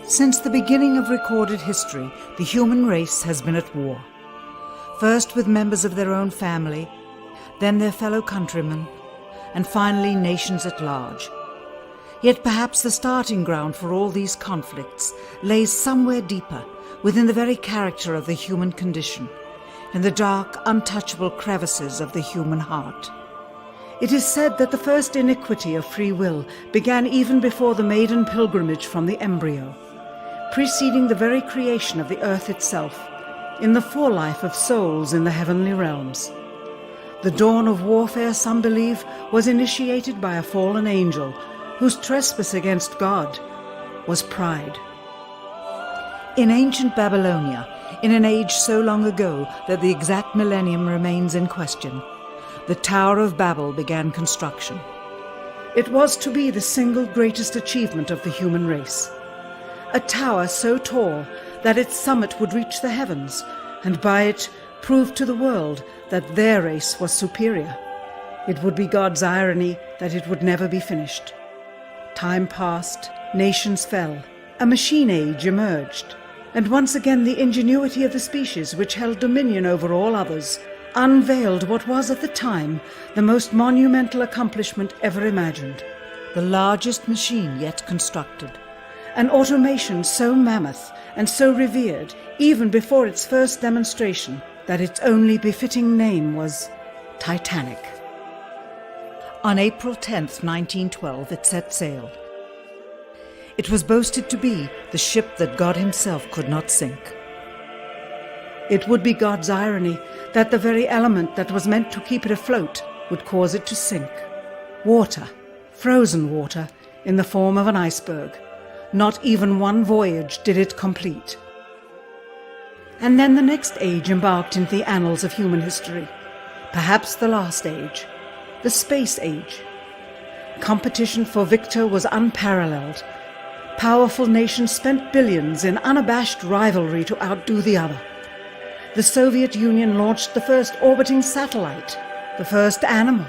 Since the beginning of recorded history, the human race has been at war. First with members of their own family, then their fellow countrymen, and finally nations at large. Yet perhaps the starting ground for all these conflicts lays somewhere deeper, within the very character of the human condition, in the dark, untouchable crevices of the human heart. It is said that the first iniquity of free will began even before the maiden pilgrimage from the embryo, preceding the very creation of the earth itself, in the forelife of souls in the heavenly realms. The dawn of warfare, some believe, was initiated by a fallen angel whose trespass against God was pride. In ancient Babylonia, in an age so long ago that the exact millennium remains in question, the Tower of Babel began construction. It was to be the single greatest achievement of the human race. A tower so tall that its summit would reach the heavens, and by it prove to the world that their race was superior. It would be God's irony that it would never be finished. Time passed, nations fell, a machine age emerged, and once again the ingenuity of the species which held dominion over all others unveiled what was at the time the most monumental accomplishment ever imagined, the largest machine yet constructed. An automation so mammoth and so revered, even before its first demonstration, that its only befitting name was Titanic. On April 10th, 1912, it set sail. It was boasted to be the ship that God himself could not sink. It would be God's irony that the very element that was meant to keep it afloat would cause it to sink. Water, frozen water, in the form of an iceberg. Not even one voyage did it complete. And then the next age embarked into the annals of human history, perhaps the last age, the space age. Competition for victor was unparalleled. Powerful nations spent billions in unabashed rivalry to outdo the other. The Soviet Union launched the first orbiting satellite, the first animal,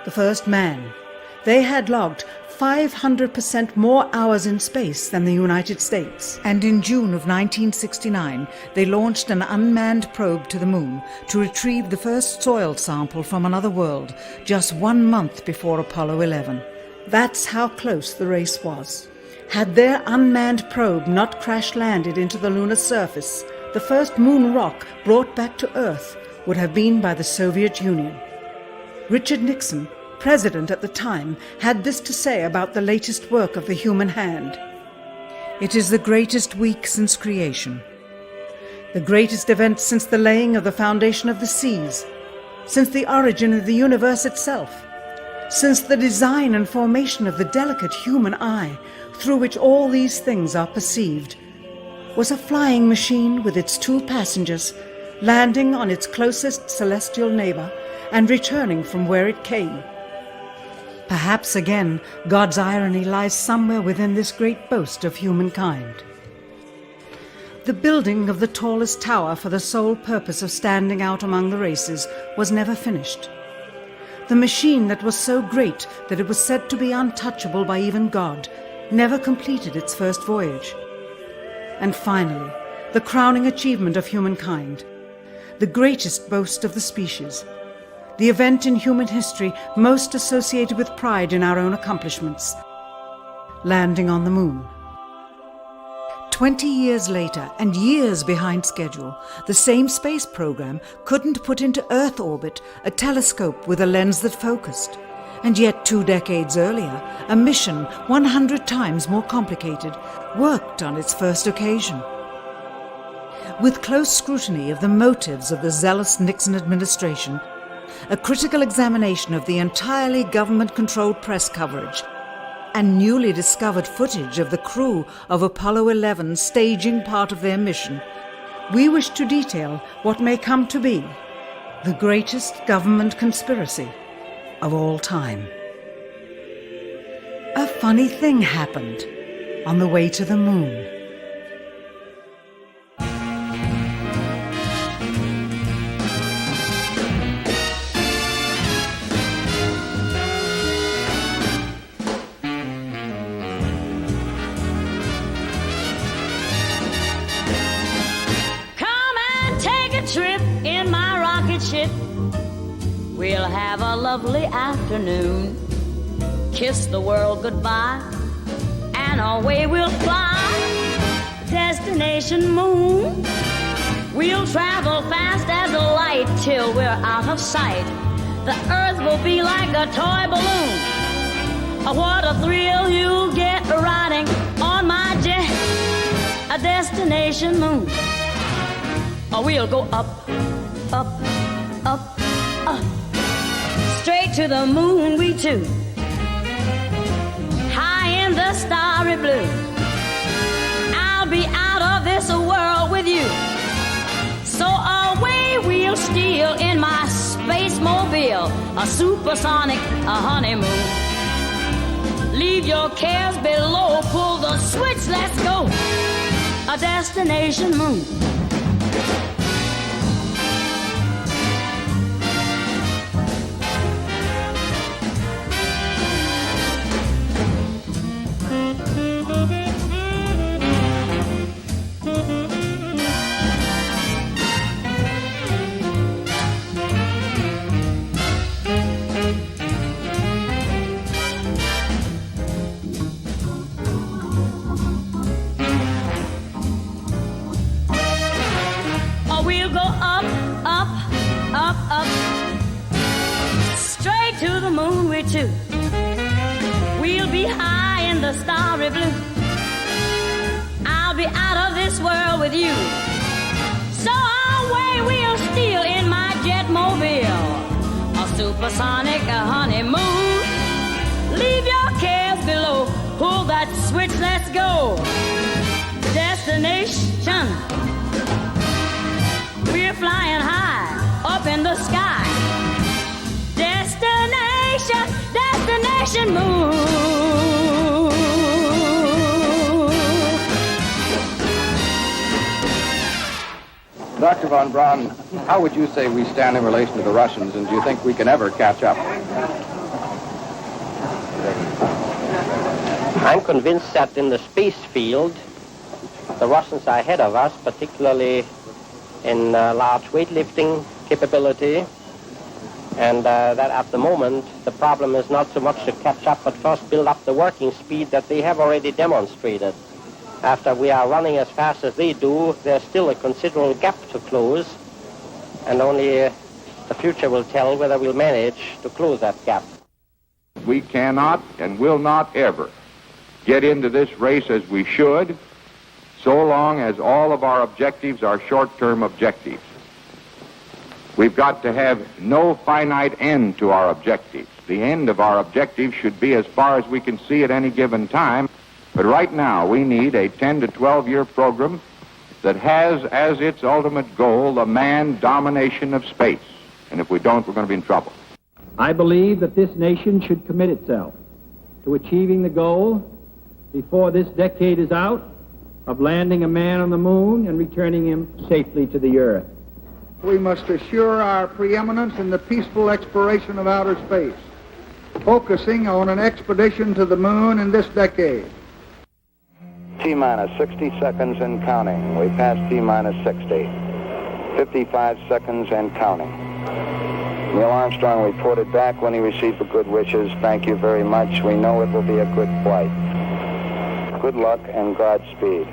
the first man. They had logged 500% more hours in space than the United States. And in June of 1969, they launched an unmanned probe to the moon to retrieve the first soil sample from another world, just 1 month before Apollo 11. That's how close the race was. Had their unmanned probe not crash-landed into the lunar surface, the first moon rock brought back to Earth would have been by the Soviet Union. Richard Nixon, president at the time, had this to say about the latest work of the human hand. It is the greatest week since creation, the greatest event since the laying of the foundation of the seas, since the origin of the universe itself, since the design and formation of the delicate human eye through which all these things are perceived, was a flying machine with its 2 passengers landing on its closest celestial neighbor and returning from where it came. Perhaps again God's irony lies somewhere within this great boast of humankind. The building of the tallest tower for the sole purpose of standing out among the races was never finished. The machine that was so great that it was said to be untouchable by even God never completed its first voyage. And finally, the crowning achievement of humankind, the greatest boast of the species, the event in human history most associated with pride in our own accomplishments, landing on the moon. 20 years later, and years behind schedule, the same space program couldn't put into Earth orbit a telescope with a lens that focused. And yet 2 decades earlier, a mission 100 times more complicated worked on its first occasion. With close scrutiny of the motives of the zealous Nixon administration, a critical examination of the entirely government-controlled press coverage, and newly discovered footage of the crew of Apollo 11 staging part of their mission, we wish to detail what may come to be the greatest government conspiracy of all time. A funny thing happened on the way to the moon. ship. We'll have a lovely afternoon, kiss the world goodbye, and away we'll fly. Destination moon. We'll travel fast as a light till we're out of sight. The earth will be like a toy balloon. What a thrill you'll get riding on my jet. A destination moon. We'll go up, up, up, up. Straight to the moon we two. High in the starry blue. I'll be out of this world with you. So away we'll steal in my space mobile, a supersonic, a honeymoon. Leave your cares below, pull the switch, let's go. A destination moon. To the moon we two. We'll be high in the starry blue. I'll be out of this world with you. So away we'll steal in my jet mobile, a supersonic, a honeymoon. Leave your cares below, pull that switch, let's go. Destination. We're flying high up in the sky. Destination moon. Dr. von Braun, how would you say we stand in relation to the Russians, and do you think we can ever catch up? I'm convinced that in the space field, the Russians are ahead of us, particularly in large weightlifting capability. And that at the moment, the problem is not so much to catch up, but first build up the working speed that they have already demonstrated. After we are running as fast as they do, there's still a considerable gap to close, and only the future will tell whether we'll manage to close that gap. We cannot and will not ever get into this race as we should, so long as all of our objectives are short-term objectives. We've got to have no finite end to our objectives. The end of our objectives should be as far as we can see at any given time. But right now, we need a 10 to 12-year program that has as its ultimate goal the manned domination of space. And if we don't, we're going to be in trouble. I believe that this nation should commit itself to achieving the goal before this decade is out of landing a man on the moon and returning him safely to the earth. We must assure our preeminence in the peaceful exploration of outer space, focusing on an expedition to the moon in this decade. T-minus 60 seconds and counting. We passed T-minus 60. 55 seconds and counting. Neil Armstrong reported back when he received the good wishes. Thank you very much. We know it will be a good flight. Good luck and Godspeed.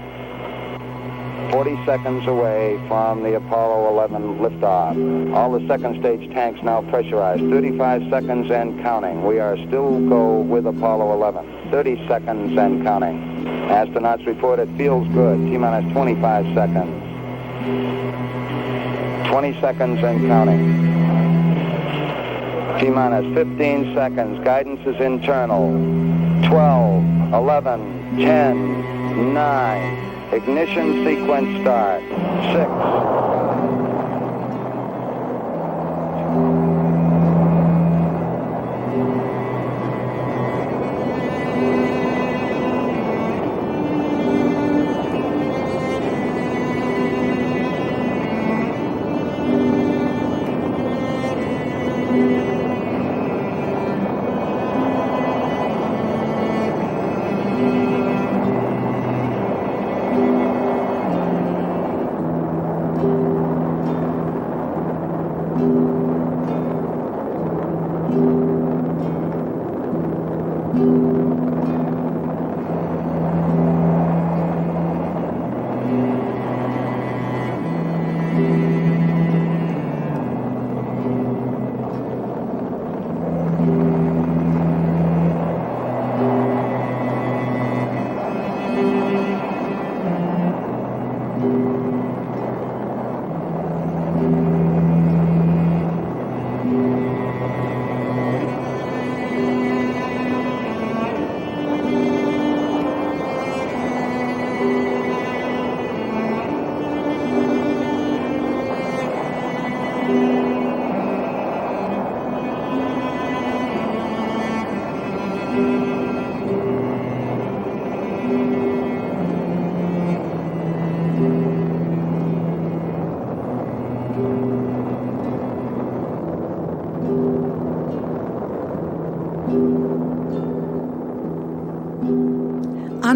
40 seconds away from the Apollo 11 liftoff. All the second stage tanks now pressurized. 35 seconds and counting. We are still go with Apollo 11. 30 seconds and counting. Astronauts report it feels good. T-minus 25 seconds. 20 seconds and counting. T-minus 15 seconds. Guidance is internal. 12, 11, 10, 9. Ignition sequence start. 6.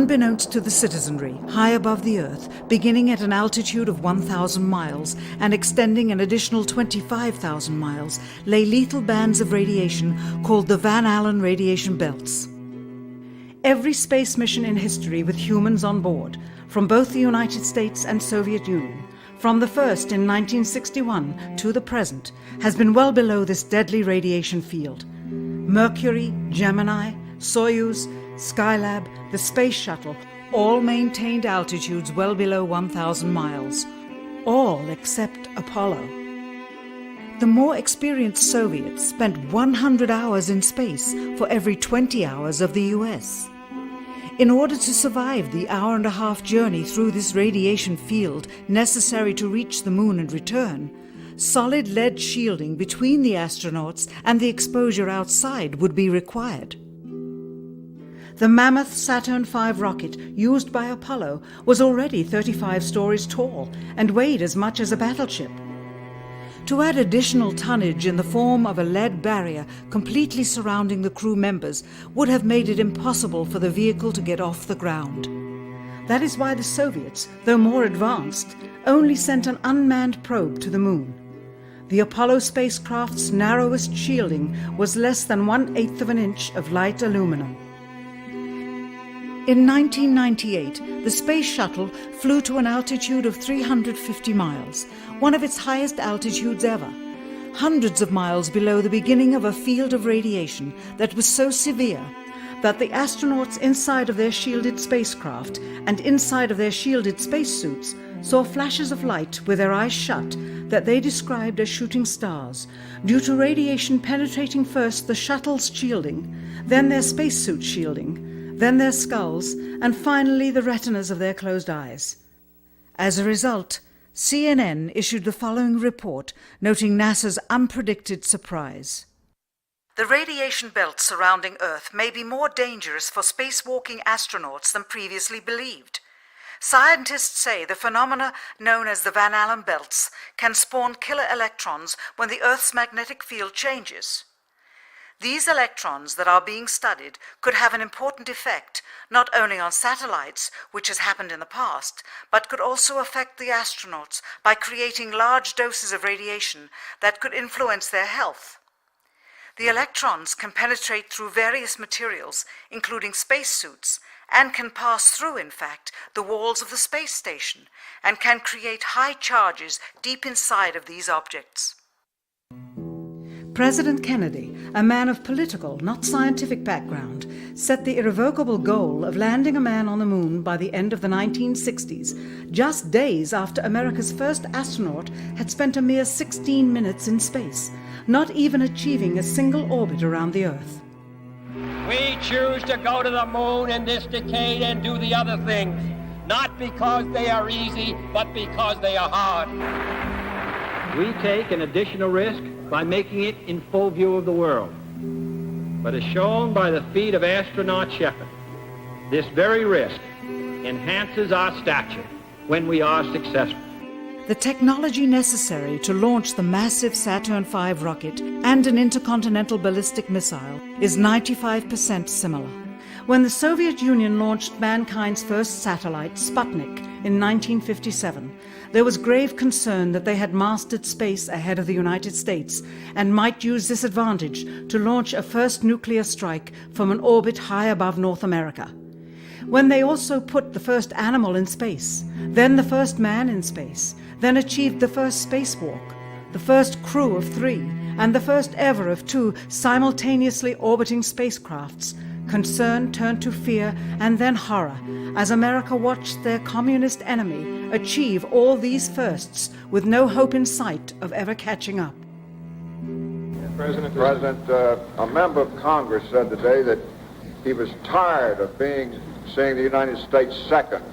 unbeknownst to the citizenry, high above the Earth, beginning at an altitude of 1,000 miles and extending an additional 25,000 miles, lay lethal bands of radiation called the Van Allen radiation belts. Every space mission in history with humans on board, from both the United States and Soviet Union, from the first in 1961 to the present, has been well below this deadly radiation field. Mercury, Gemini, Soyuz, Skylab, the Space Shuttle, all maintained altitudes well below 1,000 miles. All except Apollo. The more experienced Soviets spent 100 hours in space for every 20 hours of the US. In order to survive the hour-and-a-half journey through this radiation field necessary to reach the moon and return, solid lead shielding between the astronauts and the exposure outside would be required. The mammoth Saturn V rocket used by Apollo was already 35 stories tall and weighed as much as a battleship. To add additional tonnage in the form of a lead barrier completely surrounding the crew members would have made it impossible for the vehicle to get off the ground. That is why the Soviets, though more advanced, only sent an unmanned probe to the moon. The Apollo spacecraft's narrowest shielding was less than 1/8 of an inch of light aluminum. In 1998, the Space Shuttle flew to an altitude of 350 miles, one of its highest altitudes ever, hundreds of miles below the beginning of a field of radiation that was so severe that the astronauts inside of their shielded spacecraft and inside of their shielded spacesuits saw flashes of light with their eyes shut that they described as shooting stars, due to radiation penetrating first the shuttle's shielding, then their spacesuit shielding, then their skulls, and finally the retinas of their closed eyes. As a result, CNN issued the following report noting NASA's unpredicted surprise. The radiation belt surrounding Earth may be more dangerous for spacewalking astronauts than previously believed. Scientists say the phenomena known as the Van Allen belts can spawn killer electrons when the Earth's magnetic field changes. These electrons that are being studied could have an important effect, not only on satellites, which has happened in the past, but could also affect the astronauts by creating large doses of radiation that could influence their health. The electrons can penetrate through various materials, including spacesuits, and can pass through, in fact, the walls of the space station, and can create high charges deep inside of these objects. President Kennedy, a man of political, not scientific background, set the irrevocable goal of landing a man on the moon by the end of the 1960s, just days after America's first astronaut had spent a mere 16 minutes in space, not even achieving a single orbit around the Earth. We choose to go to the moon in this decade and do the other things, not because they are easy, but because they are hard. We take an additional risk by making it in full view of the world. But as shown by the feat of astronaut Shepard, this very risk enhances our stature when we are successful. The technology necessary to launch the massive Saturn V rocket and an intercontinental ballistic missile is 95% similar. When the Soviet Union launched mankind's first satellite, Sputnik, in 1957, there was grave concern that they had mastered space ahead of the United States and might use this advantage to launch a first nuclear strike from an orbit high above North America. When they also put the first animal in space, then the first man in space, then achieved the first spacewalk, the first crew of 3, and the first ever of 2 simultaneously orbiting spacecrafts, concern turned to fear and then horror as America watched their communist enemy achieve all these firsts with no hope in sight of ever catching up. President, a member of Congress said today that he was tired of seeing the United States second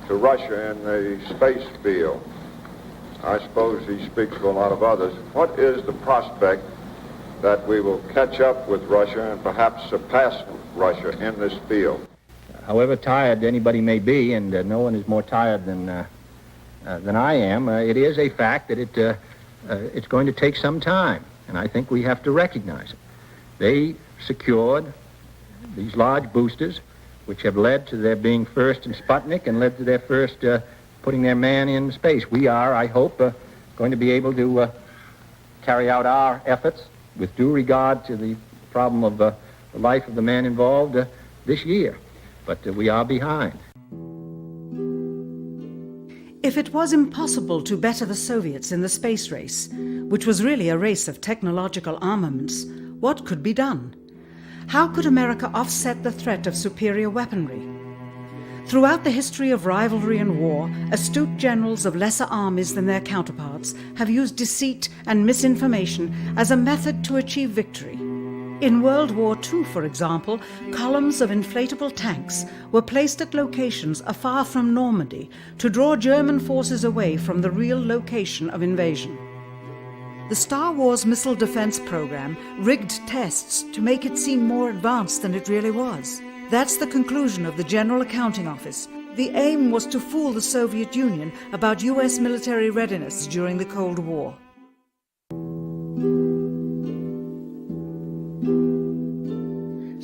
to Russia in the space field. I suppose he speaks for a lot of others. What is the prospect that we will catch up with Russia and perhaps surpass Russia in this field? However tired anybody may be, and no one is more tired than I am, it is a fact that it's going to take some time, and I think we have to recognize it. They secured these large boosters which have led to their being first in Sputnik and led to their first putting their man in space. We are, I hope, going to be able to carry out our efforts with due regard to the problem of the life of the man involved this year. But we are behind. If it was impossible to better the Soviets in the space race, which was really a race of technological armaments, what could be done? How could America offset the threat of superior weaponry? Throughout the history of rivalry and war, astute generals of lesser armies than their counterparts have used deceit and misinformation as a method to achieve victory. In World War II, for example, columns of inflatable tanks were placed at locations afar from Normandy to draw German forces away from the real location of invasion. The Star Wars missile defense program rigged tests to make it seem more advanced than it really was. That's the conclusion of the General Accounting Office. The aim was to fool the Soviet Union about US military readiness during the Cold War.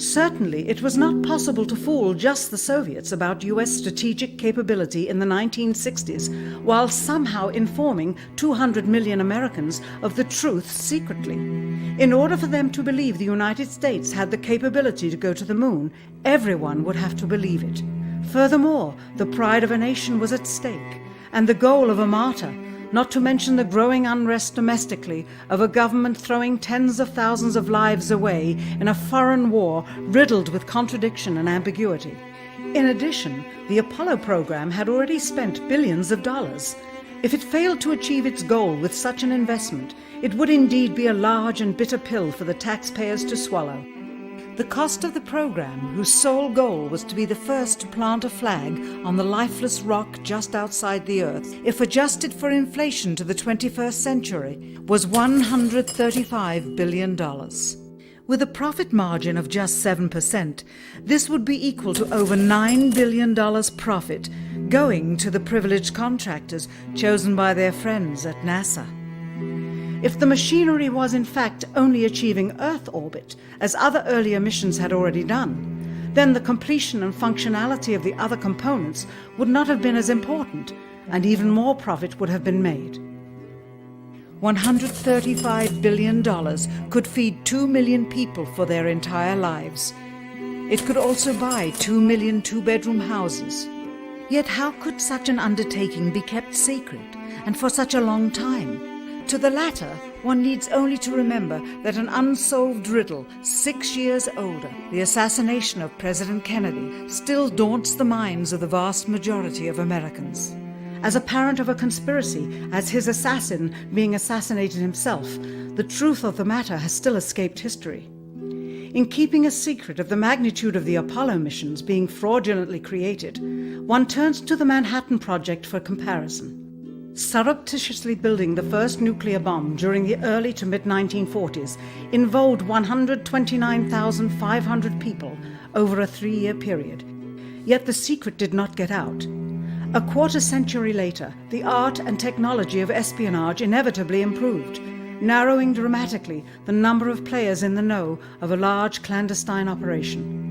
Certainly, it was not possible to fool just the Soviets about US strategic capability in the 1960s, while somehow informing 200 million Americans of the truth secretly. In order for them to believe the United States had the capability to go to the moon, everyone would have to believe it. Furthermore, the pride of a nation was at stake, and the goal of a martyr, not to mention the growing unrest domestically of a government throwing tens of thousands of lives away in a foreign war riddled with contradiction and ambiguity. In addition, the Apollo program had already spent billions of dollars. If it failed to achieve its goal with such an investment, it would indeed be a large and bitter pill for the taxpayers to swallow. The cost of the program, whose sole goal was to be the first to plant a flag on the lifeless rock just outside the Earth, if adjusted for inflation to the 21st century, was $135 billion. With a profit margin of just 7%, this would be equal to over $9 billion profit going to the privileged contractors chosen by their friends at NASA. If the machinery was in fact only achieving Earth orbit, as other earlier missions had already done, then the completion and functionality of the other components would not have been as important, and even more profit would have been made. $135 billion could feed 2 million people for their entire lives. It could also buy 2 million two-bedroom houses. Yet how could such an undertaking be kept secret, and for such a long time? To the latter, one needs only to remember that an unsolved riddle 6 years older, the assassination of President Kennedy, still daunts the minds of the vast majority of Americans. As a parent of a conspiracy, as his assassin being assassinated himself, the truth of the matter has still escaped history. In keeping a secret of the magnitude of the Apollo missions being fraudulently created, one turns to the Manhattan Project for comparison. Surreptitiously building the first nuclear bomb during the early to mid-1940s involved 129,500 people over a 3-year period. Yet the secret did not get out. A quarter century later, the art and technology of espionage inevitably improved, narrowing dramatically the number of players in the know of a large clandestine operation.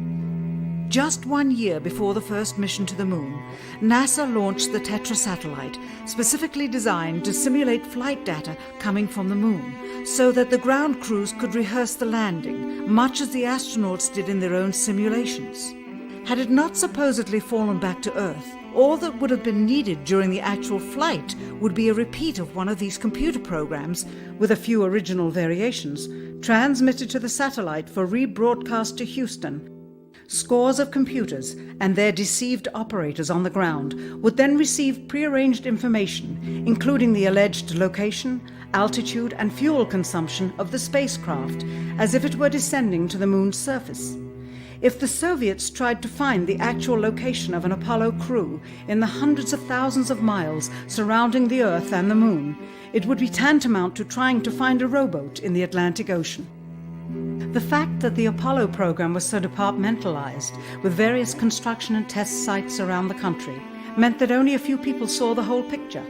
Just 1 year before the first mission to the moon, NASA launched the Tetra satellite, specifically designed to simulate flight data coming from the moon, so that the ground crews could rehearse the landing, much as the astronauts did in their own simulations. Had it not supposedly fallen back to Earth, all that would have been needed during the actual flight would be a repeat of one of these computer programs, with a few original variations, transmitted to the satellite for rebroadcast to Houston. Scores of computers and their deceived operators on the ground would then receive prearranged information, including the alleged location, altitude, and fuel consumption of the spacecraft, as if it were descending to the moon's surface. If the Soviets tried to find the actual location of an Apollo crew in the hundreds of thousands of miles surrounding the Earth and the moon, it would be tantamount to trying to find a rowboat in the Atlantic Ocean. The fact that the Apollo program was so departmentalized, with various construction and test sites around the country, meant that only a few people saw the whole picture.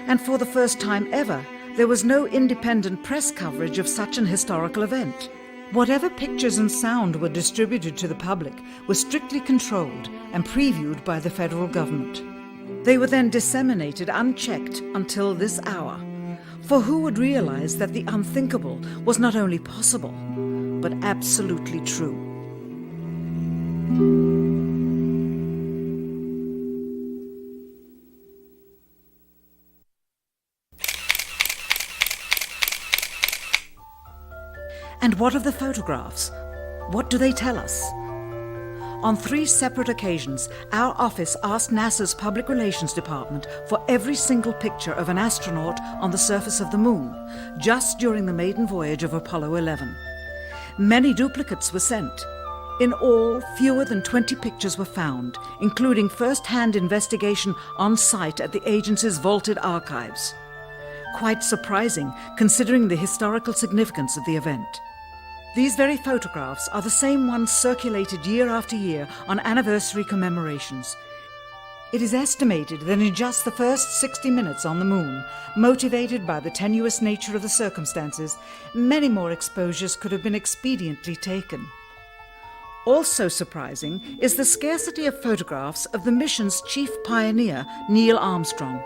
And for the first time ever, there was no independent press coverage of such an historical event. Whatever pictures and sound were distributed to the public were strictly controlled and previewed by the federal government. They were then disseminated unchecked until this hour. For who would realize that the unthinkable was not only possible, but absolutely true? And what of the photographs? What do they tell us? On 3 separate occasions, our office asked NASA's Public Relations Department for every single picture of an astronaut on the surface of the Moon, just during the maiden voyage of Apollo 11. Many duplicates were sent. In all, fewer than 20 pictures were found, including first-hand investigation on site at the agency's vaulted archives. Quite surprising, considering the historical significance of the event. These very photographs are the same ones circulated year after year on anniversary commemorations. It is estimated that in just the first 60 minutes on the Moon, motivated by the tenuous nature of the circumstances, many more exposures could have been expediently taken. Also surprising is the scarcity of photographs of the mission's chief pioneer, Neil Armstrong.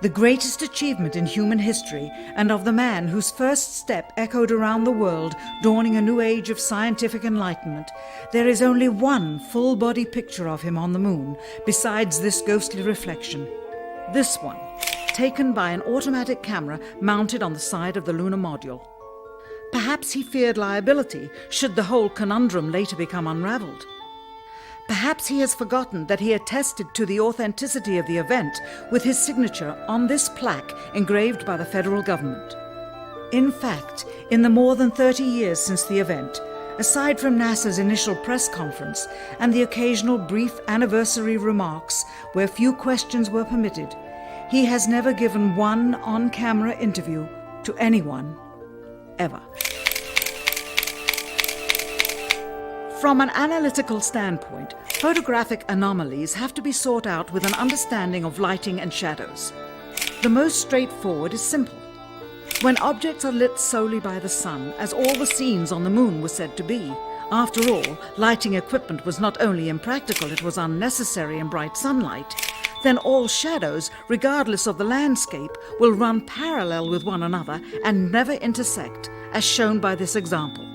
The greatest achievement in human history, and of the man whose first step echoed around the world, dawning a new age of scientific enlightenment, there is only one full-body picture of him on the Moon, besides this ghostly reflection. This one, taken by an automatic camera mounted on the side of the lunar module. Perhaps he feared liability should the whole conundrum later become unraveled. Perhaps he has forgotten that he attested to the authenticity of the event with his signature on this plaque engraved by the federal government. In fact, in the more than 30 years since the event, aside from NASA's initial press conference and the occasional brief anniversary remarks where few questions were permitted, he has never given one on-camera interview to anyone, ever. From an analytical standpoint, photographic anomalies have to be sought out with an understanding of lighting and shadows. The most straightforward is simple. When objects are lit solely by the sun, as all the scenes on the Moon were said to be, after all, lighting equipment was not only impractical, it was unnecessary in bright sunlight, then all shadows, regardless of the landscape, will run parallel with one another and never intersect, as shown by this example.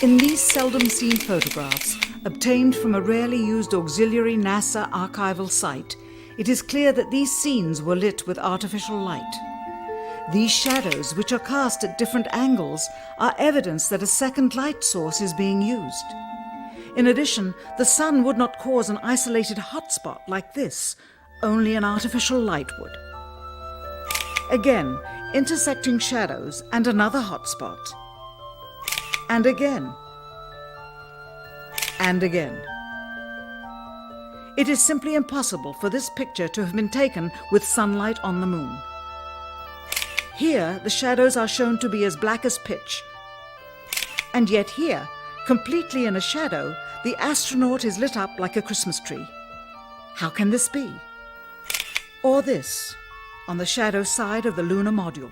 In these seldom-seen photographs, obtained from a rarely used auxiliary NASA archival site, it is clear that these scenes were lit with artificial light. These shadows, which are cast at different angles, are evidence that a second light source is being used. In addition, the sun would not cause an isolated hotspot like this, only an artificial light would. Again, intersecting shadows and another hotspot. And again. And again. It is simply impossible for this picture to have been taken with sunlight on the Moon. Here, the shadows are shown to be as black as pitch. And yet here, completely in a shadow, the astronaut is lit up like a Christmas tree. How can this be? Or this, on the shadow side of the lunar module.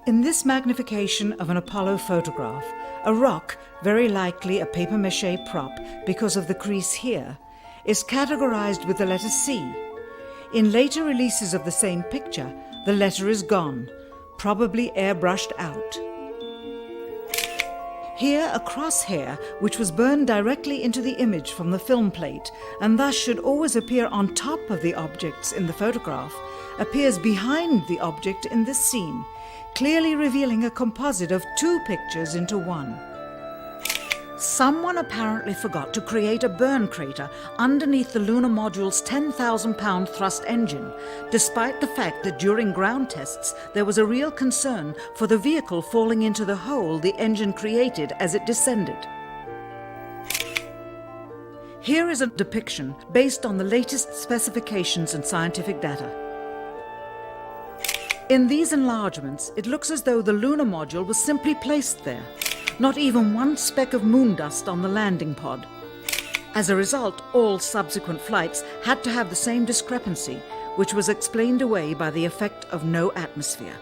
In this magnification of an Apollo photograph, a rock, very likely a papier-mâché prop because of the crease here, is categorized with the letter C. In later releases of the same picture, the letter is gone, probably airbrushed out. Here, a crosshair, which was burned directly into the image from the film plate, and thus should always appear on top of the objects in the photograph, appears behind the object in this scene, clearly revealing a composite of 2 pictures into one. Someone apparently forgot to create a burn crater underneath the lunar module's 10,000-pound thrust engine, despite the fact that during ground tests there was a real concern for the vehicle falling into the hole the engine created as it descended. Here is a depiction based on the latest specifications and scientific data. In these enlargements, it looks as though the lunar module was simply placed there. Not even one speck of moon dust on the landing pod. As a result, all subsequent flights had to have the same discrepancy, which was explained away by the effect of no atmosphere.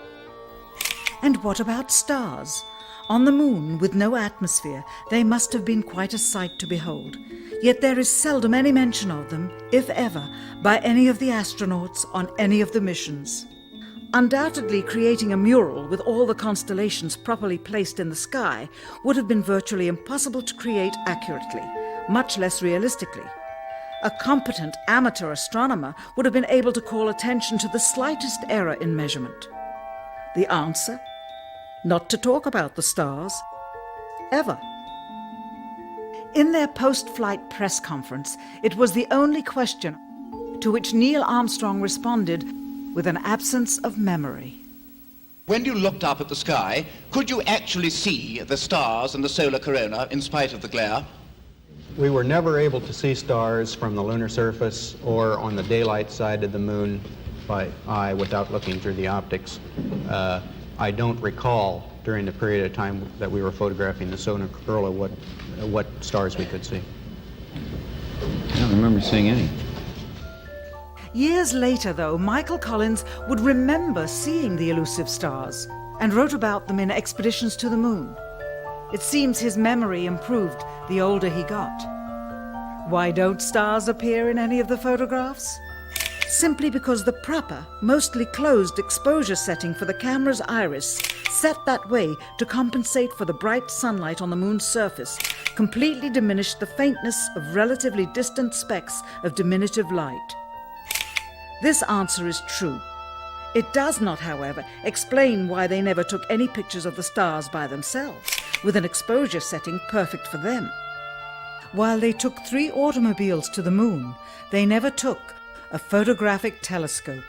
And what about stars? On the moon, with no atmosphere, they must have been quite a sight to behold. Yet there is seldom any mention of them, if ever, by any of the astronauts on any of the missions. Undoubtedly, creating a mural with all the constellations properly placed in the sky would have been virtually impossible to create accurately, much less realistically. A competent amateur astronomer would have been able to call attention to the slightest error in measurement. The answer? Not to talk about the stars. Ever. In their post-flight press conference, it was the only question to which Neil Armstrong responded with an absence of memory. When you looked up at the sky, could you actually see the stars and the solar corona in spite of the glare? We were never able to see stars from the lunar surface or on the daylight side of the moon by eye without looking through the optics. I don't recall during the period of time that we were photographing the solar corona what stars we could see. I don't remember seeing any. Years later, though, Michael Collins would remember seeing the elusive stars and wrote about them in Expeditions to the Moon. It seems his memory improved the older he got. Why don't stars appear in any of the photographs? Simply because the proper, mostly closed exposure setting for the camera's iris, set that way to compensate for the bright sunlight on the moon's surface, completely diminished the faintness of relatively distant specks of diminutive light. This answer is true. It does not, however, explain why they never took any pictures of the stars by themselves, with an exposure setting perfect for them. While they took 3 automobiles to the moon, they never took a photographic telescope.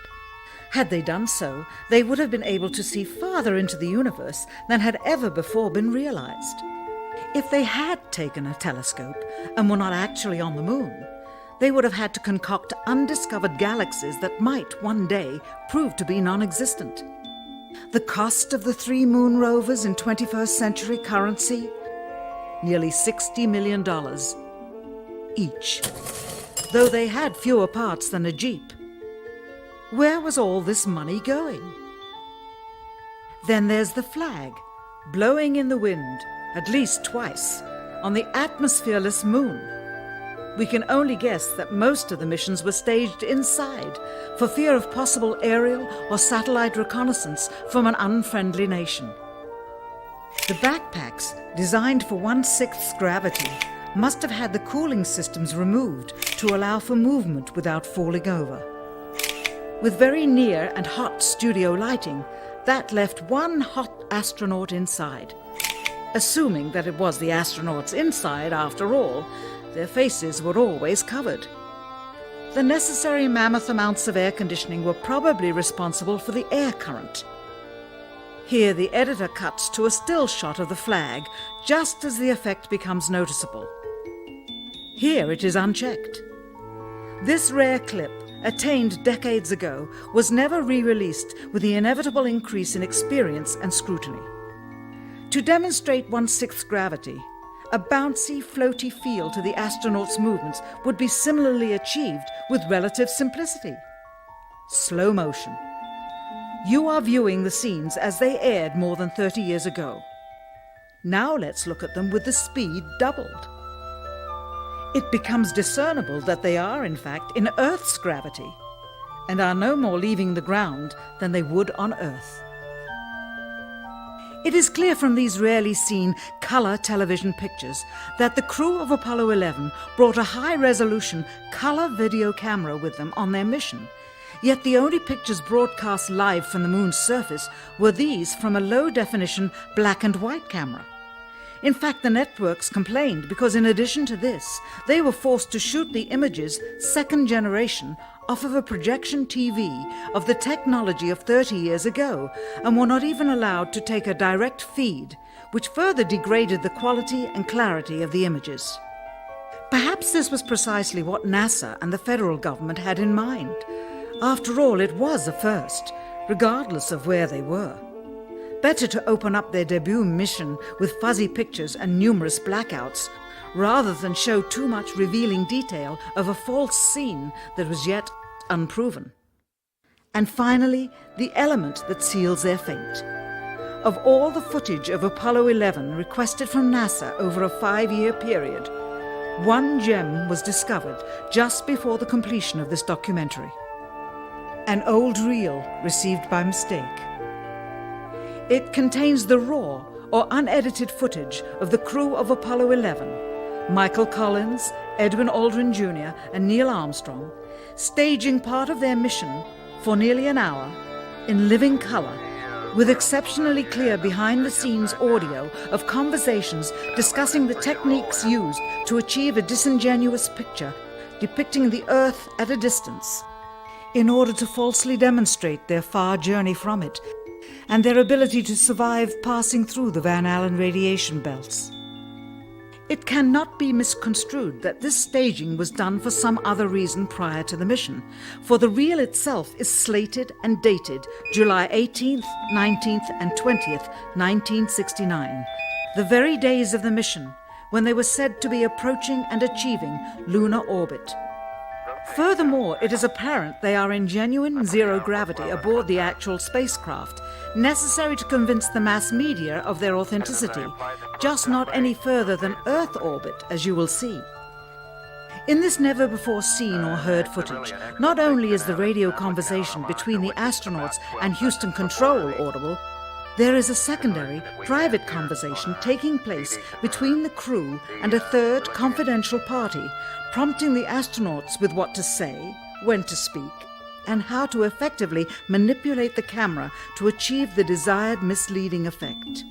Had they done so, they would have been able to see farther into the universe than had ever before been realized. If they had taken a telescope and were not actually on the moon, they would have had to concoct undiscovered galaxies that might one day prove to be non-existent. The cost of the 3 moon rovers in 21st century currency? Nearly $60 million each, though they had fewer parts than a Jeep. Where was all this money going? Then there's the flag, blowing in the wind, at least twice, on the atmosphereless moon. We can only guess that most of the missions were staged inside for fear of possible aerial or satellite reconnaissance from an unfriendly nation. The backpacks, designed for 1/6 gravity, must have had the cooling systems removed to allow for movement without falling over. With very near and hot studio lighting, that left one hot astronaut inside. Assuming that it was the astronauts inside, after all, their faces were always covered. The necessary mammoth amounts of air conditioning were probably responsible for the air current. Here the editor cuts to a still shot of the flag, just as the effect becomes noticeable. Here it is unchecked. This rare clip, attained decades ago, was never re-released with the inevitable increase in experience and scrutiny. To demonstrate 1/6 gravity, a bouncy, floaty feel to the astronauts' movements would be similarly achieved with relative simplicity. Slow motion. You are viewing the scenes as they aired more than 30 years ago. Now let's look at them with the speed doubled. It becomes discernible that they are, in fact, in Earth's gravity, and are no more leaving the ground than they would on Earth. It is clear from these rarely seen color television pictures that the crew of Apollo 11 brought a high-resolution color video camera with them on their mission, yet the only pictures broadcast live from the moon's surface were these from a low-definition black and white camera. In fact, the networks complained because in addition to this, they were forced to shoot the images, second generation, off of a projection TV of the technology of 30 years ago, and were not even allowed to take a direct feed, which further degraded the quality and clarity of the images. Perhaps this was precisely what NASA and the federal government had in mind. After all, it was a first, regardless of where they were. Better to open up their debut mission with fuzzy pictures and numerous blackouts, rather than show too much revealing detail of a false scene that was yet unproven. And finally, the element that seals their fate. Of all the footage of Apollo 11 requested from NASA over a 5-year period, one gem was discovered just before the completion of this documentary. An old reel received by mistake. It contains the raw or unedited footage of the crew of Apollo 11, Michael Collins, Edwin Aldrin Jr. and Neil Armstrong, staging part of their mission for nearly an hour in living color, with exceptionally clear behind-the-scenes audio of conversations discussing the techniques used to achieve a disingenuous picture depicting the Earth at a distance, in order to falsely demonstrate their far journey from it and their ability to survive passing through the Van Allen radiation belts. It cannot be misconstrued that this staging was done for some other reason prior to the mission, for the reel itself is slated and dated July 18th, 19th and 20th, 1969, the very days of the mission when they were said to be approaching and achieving lunar orbit. Furthermore, it is apparent they are in genuine zero gravity aboard the actual spacecraft, necessary to convince the mass media of their authenticity, just not any further than Earth orbit, as you will see. In this never-before-seen or heard footage, not only is the radio conversation between the astronauts and Houston Control audible, there is a secondary, private conversation taking place between the crew and a third confidential party, prompting the astronauts with what to say, when to speak, and how to effectively manipulate the camera to achieve the desired misleading effect.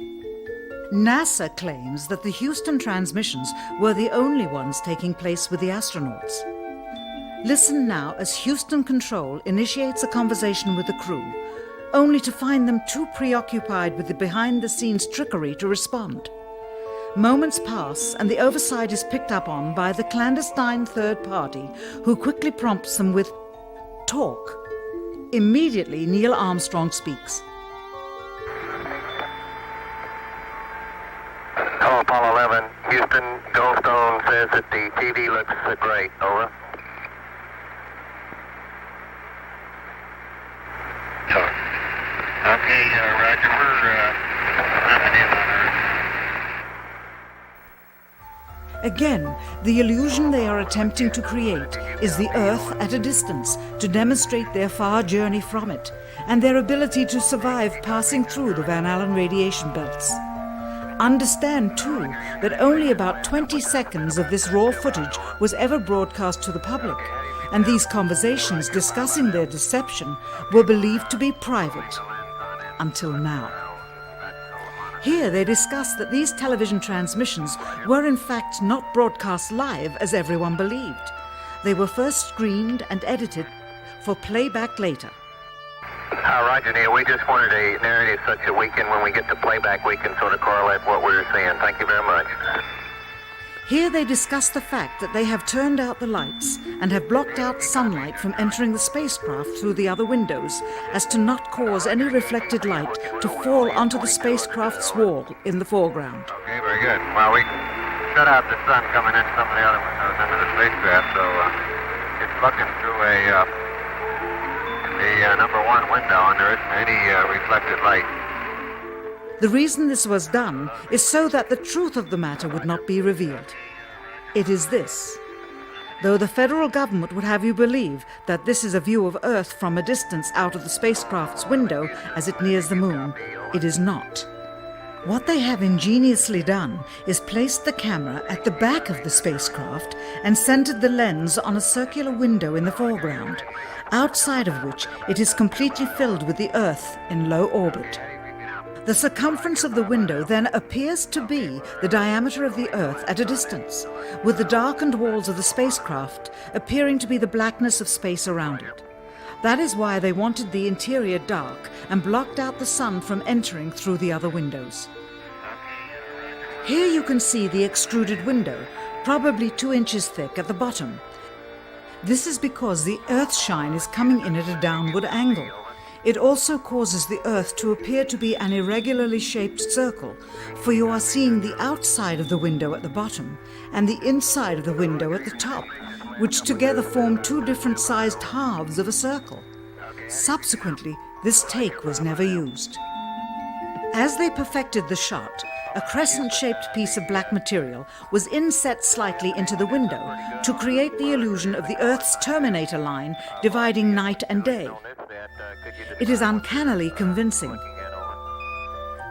NASA claims that the Houston transmissions were the only ones taking place with the astronauts. Listen now as Houston Control initiates a conversation with the crew, only to find them too preoccupied with the behind-the-scenes trickery to respond. Moments pass and the oversight is picked up on by the clandestine third party, who quickly prompts them with talk. Immediately, Neil Armstrong speaks. Hello, Apollo 11. Houston, Goldstone says that the TV looks great. Over. Okay, Roger. We're wrapping in on Earth. Again, the illusion they are attempting to create is the Earth at a distance to demonstrate their far journey from it and their ability to survive passing through the Van Allen radiation belts. Understand, too, that only about 20 seconds of this raw footage was ever broadcast to the public, and these conversations discussing their deception were believed to be private, until now. Here they discuss that these television transmissions were in fact not broadcast live as everyone believed. They were first screened and edited for playback later. Roger, Neil. We just wanted a narrative such that we can, when we get to playback, we can sort of correlate what we're seeing. Thank you very much. Here they discuss the fact that they have turned out the lights and have blocked out sunlight from entering the spacecraft through the other windows, as to not cause any reflected light to fall onto the spacecraft's wall in the foreground. Okay, very good. Well, we shut out the sun coming in some of the other windows into the spacecraft, so it's looking through the number one window, and there isn't any reflected light. The reason this was done is so that the truth of the matter would not be revealed. It is this. Though the federal government would have you believe that this is a view of Earth from a distance out of the spacecraft's window as it nears the moon, it is not. What they have ingeniously done is placed the camera at the back of the spacecraft and centered the lens on a circular window in the foreground, outside of which it is completely filled with the Earth in low orbit. The circumference of the window then appears to be the diameter of the Earth at a distance, with the darkened walls of the spacecraft appearing to be the blackness of space around it. That is why they wanted the interior dark and blocked out the sun from entering through the other windows. Here you can see the extruded window, probably 2 inches thick at the bottom. This is because the Earth's shine is coming in at a downward angle. It also causes the Earth to appear to be an irregularly shaped circle, for you are seeing the outside of the window at the bottom and the inside of the window at the top, which together form 2 different sized halves of a circle. Subsequently, this take was never used. As they perfected the shot, a crescent-shaped piece of black material was inset slightly into the window to create the illusion of the Earth's terminator line dividing night and day. It is uncannily convincing.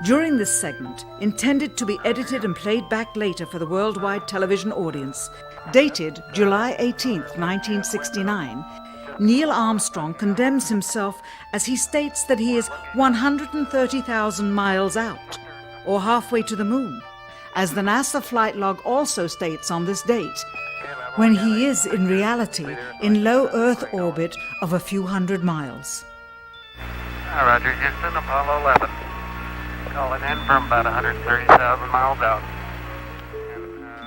During this segment, intended to be edited and played back later for the worldwide television audience, dated July 18, 1969, Neil Armstrong condemns himself as he states that he is 130,000 miles out, or halfway to the moon, as the NASA flight log also states on this date, when he is in reality in low Earth orbit of a few hundred miles. Roger, Houston, Apollo 11. Calling in from about 130,000 miles out.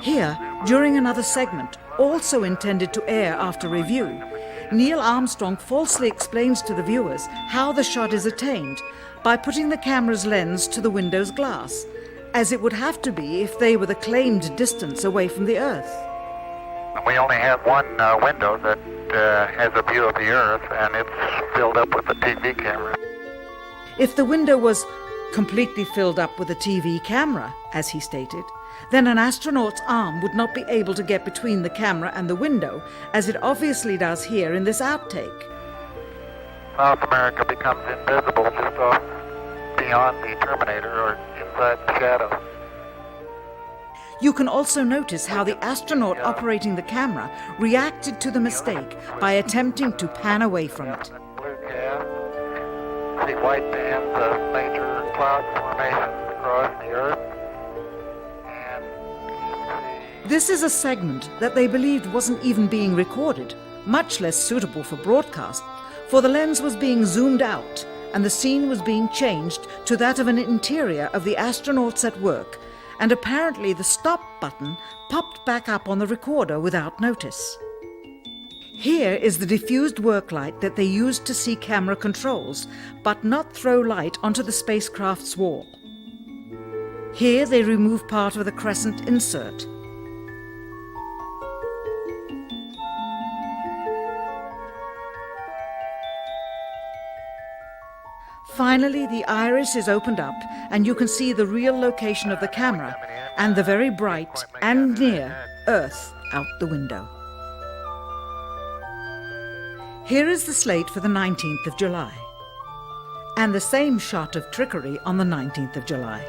Here, during another segment, also intended to air after review, Neil Armstrong falsely explains to the viewers how the shot is attained by putting the camera's lens to the window's glass, as it would have to be if they were the claimed distance away from the Earth. We only have one window that has a view of the Earth, and it's filled up with a TV camera. If the window was completely filled up with a TV camera, as he stated, then an astronaut's arm would not be able to get between the camera and the window, as it obviously does here in this outtake. South America becomes invisible just off beyond the Terminator or inside the shadow. You can also notice how the astronaut operating the camera reacted to the mistake by attempting to pan away from it. Blue gas, see white bands of major cloud formations across the Earth. This is a segment that they believed wasn't even being recorded, much less suitable for broadcast, for the lens was being zoomed out and the scene was being changed to that of an interior of the astronauts at work, and apparently the stop button popped back up on the recorder without notice. Here is the diffused work light that they used to see camera controls, but not throw light onto the spacecraft's wall. Here they remove part of the crescent insert. Finally, the iris is opened up and you can see the real location of the camera and the very bright and near Earth out the window. Here is the slate for the 19th of July, and the same shot of trickery on the 19th of July,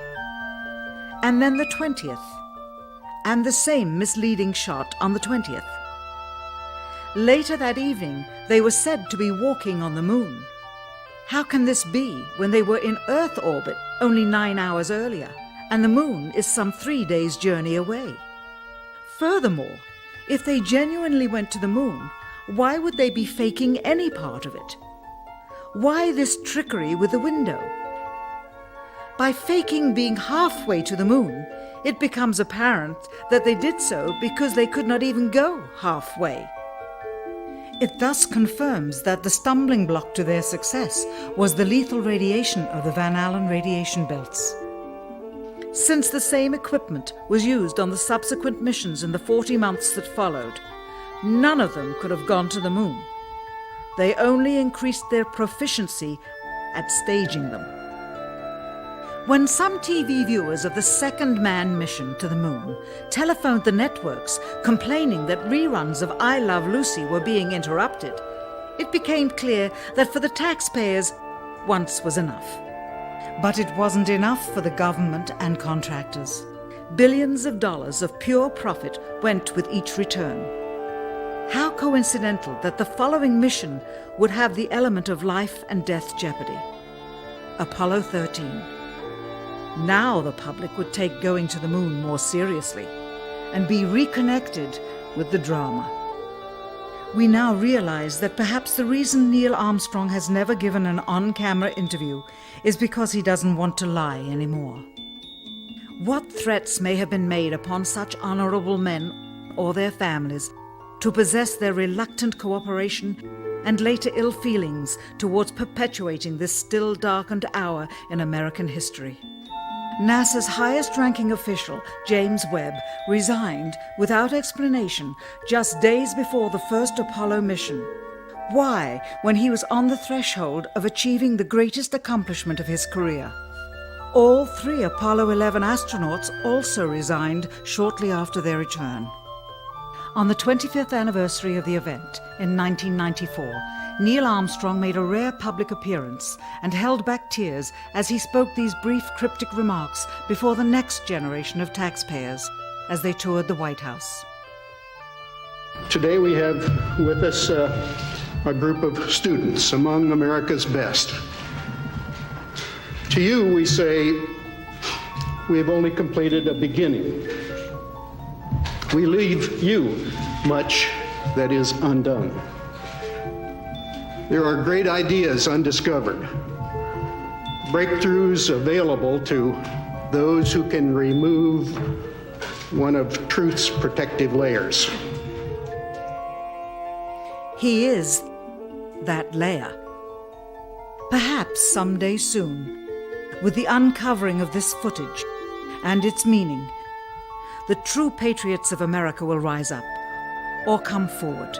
and then the 20th, and the same misleading shot on the 20th. Later that evening, they were said to be walking on the moon. How can this be when they were in Earth orbit only 9 hours earlier, and the moon is some 3 days' journey away? Furthermore, if they genuinely went to the moon, why would they be faking any part of it? Why this trickery with the window? By faking being halfway to the moon, it becomes apparent that they did so because they could not even go halfway. It thus confirms that the stumbling block to their success was the lethal radiation of the Van Allen radiation belts. Since the same equipment was used on the subsequent missions in the 40 months that followed, none of them could have gone to the moon. They only increased their proficiency at staging them. When some TV viewers of the second manned mission to the moon telephoned the networks complaining that reruns of I Love Lucy were being interrupted, it became clear that for the taxpayers, once was enough. But it wasn't enough for the government and contractors. Billions of dollars of pure profit went with each return. How coincidental that the following mission would have the element of life and death jeopardy. Apollo 13. Now the public would take going to the moon more seriously and be reconnected with the drama. We now realize that perhaps the reason Neil Armstrong has never given an on-camera interview is because he doesn't want to lie anymore. What threats may have been made upon such honorable men or their families to possess their reluctant cooperation and later ill feelings towards perpetuating this still darkened hour in American history. NASA's highest-ranking official, James Webb, resigned without explanation just days before the first Apollo mission. Why, when he was on the threshold of achieving the greatest accomplishment of his career? All 3 Apollo 11 astronauts also resigned shortly after their return. On the 25th anniversary of the event in 1994, Neil Armstrong made a rare public appearance and held back tears as he spoke these brief cryptic remarks before the next generation of taxpayers as they toured the White House. Today we have with us a group of students among America's best. To you, we say, we have only completed a beginning. We leave you much that is undone. There are great ideas undiscovered, breakthroughs available to those who can remove one of truth's protective layers. He is that layer. Perhaps someday soon, with the uncovering of this footage and its meaning, the true patriots of America will rise up or come forward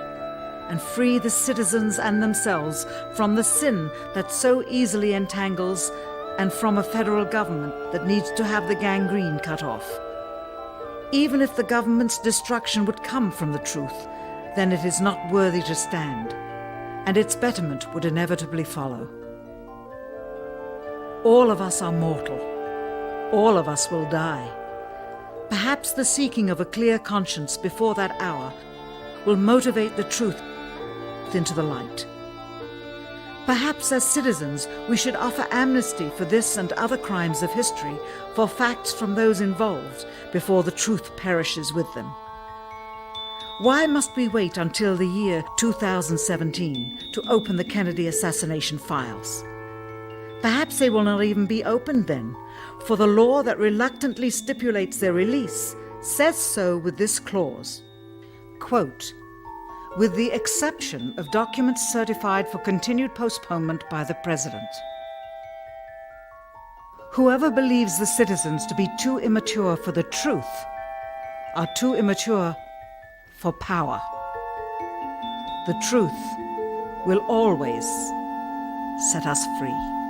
and free the citizens and themselves from the sin that so easily entangles and from a federal government that needs to have the gangrene cut off. Even if the government's destruction would come from the truth, then it is not worthy to stand, and its betterment would inevitably follow. All of us are mortal. All of us will die. Perhaps the seeking of a clear conscience before that hour will motivate the truth into the light. Perhaps as citizens we should offer amnesty for this and other crimes of history, for facts from those involved, before the truth perishes with them. Why must we wait until the year 2017 to open the Kennedy assassination files? Perhaps they will not even be opened then, for the law that reluctantly stipulates their release says so with this clause, quote, with the exception of documents certified for continued postponement by the President. Whoever believes the citizens to be too immature for the truth are too immature for power. The truth will always set us free.